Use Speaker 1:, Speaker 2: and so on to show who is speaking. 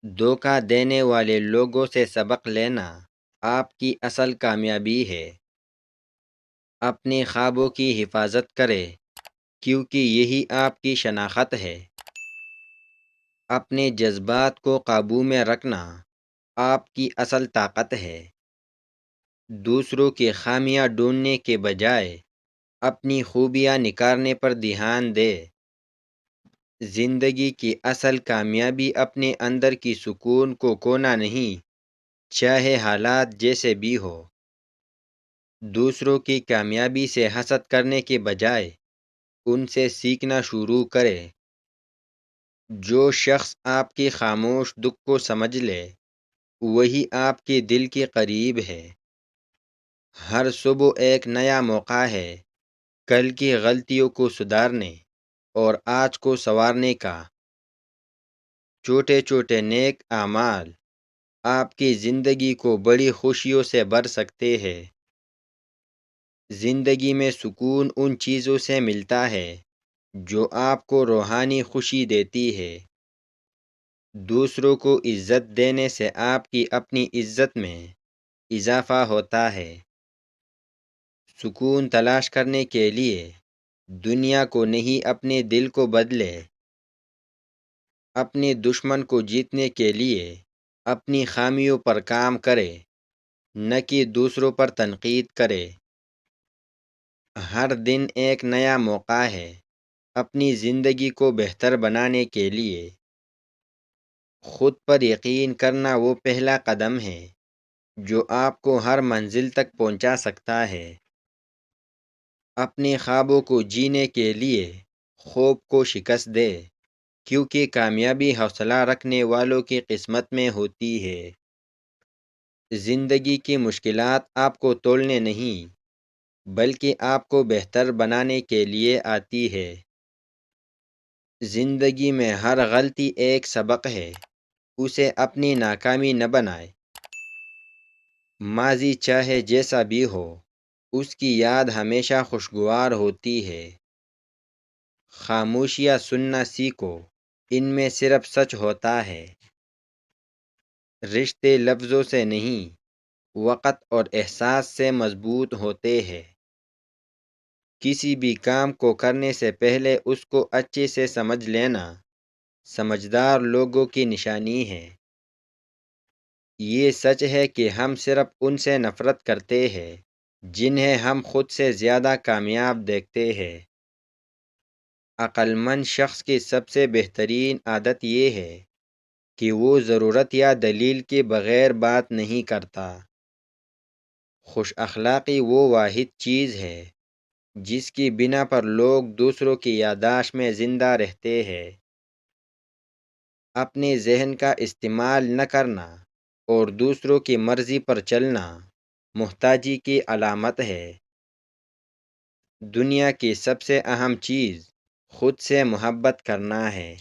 Speaker 1: دھوکہ دینے والے لوگوں سے سبق لینا آپ کی اصل کامیابی ہے۔ اپنے خوابوں کی حفاظت کریں کیونکہ یہی آپ کی شناخت ہے۔ اپنے جذبات کو قابو میں رکھنا آپ کی اصل طاقت ہے۔ دوسروں کی خامیاں ڈھونڈنے کے بجائے اپنی خوبیاں نکھارنے پر دھیان دے۔ زندگی کی اصل کامیابی اپنے اندر کی سکون کو کھونا نہیں، چاہے حالات جیسے بھی ہو۔ دوسروں کی کامیابی سے حسد کرنے کے بجائے ان سے سیکھنا شروع کرے۔ جو شخص آپ کی خاموش دکھ کو سمجھ لے وہی آپ کے دل کے قریب ہے۔ ہر صبح ایک نیا موقع ہے کل کی غلطیوں کو سدھارنے اور آج کو سنوارنے کا۔ چھوٹے چھوٹے نیک اعمال آپ کی زندگی کو بڑی خوشیوں سے بھر سکتے ہیں۔ زندگی میں سکون ان چیزوں سے ملتا ہے جو آپ کو روحانی خوشی دیتی ہے۔ دوسروں کو عزت دینے سے آپ کی اپنی عزت میں اضافہ ہوتا ہے۔ سکون تلاش کرنے کے لیے دنیا کو نہیں اپنے دل کو بدلے۔ اپنے دشمن کو جیتنے کے لیے اپنی خامیوں پر کام کرے نہ کہ دوسروں پر تنقید کرے۔ ہر دن ایک نیا موقع ہے اپنی زندگی کو بہتر بنانے کے لیے۔ خود پر یقین کرنا وہ پہلا قدم ہے جو آپ کو ہر منزل تک پہنچا سکتا ہے۔ اپنے خوابوں کو جینے کے لیے خوف کو شکست دے کیونکہ کامیابی حوصلہ رکھنے والوں کی قسمت میں ہوتی ہے۔ زندگی کی مشکلات آپ کو توڑنے نہیں بلکہ آپ کو بہتر بنانے کے لیے آتی ہے۔ زندگی میں ہر غلطی ایک سبق ہے، اسے اپنی ناکامی نہ بنائے۔ ماضی چاہے جیسا بھی ہو اس کی یاد ہمیشہ خوشگوار ہوتی ہے۔ خاموشیاں سننا سیکھو، ان میں صرف سچ ہوتا ہے۔ رشتے لفظوں سے نہیں وقت اور احساس سے مضبوط ہوتے ہیں۔ کسی بھی کام کو کرنے سے پہلے اس کو اچھے سے سمجھ لینا سمجھدار لوگوں کی نشانی ہے۔ یہ سچ ہے کہ ہم صرف ان سے نفرت کرتے ہیں جنہیں ہم خود سے زیادہ کامیاب دیکھتے ہیں۔ عقل مند شخص کی سب سے بہترین عادت یہ ہے کہ وہ ضرورت یا دلیل کے بغیر بات نہیں کرتا۔ خوش اخلاقی وہ واحد چیز ہے جس کی بنا پر لوگ دوسروں کی یادداشت میں زندہ رہتے ہیں۔ اپنے ذہن کا استعمال نہ کرنا اور دوسروں کی مرضی پر چلنا محتاجی کی علامت ہے۔ دنیا کی سب سے اہم چیز خود سے محبت کرنا ہے۔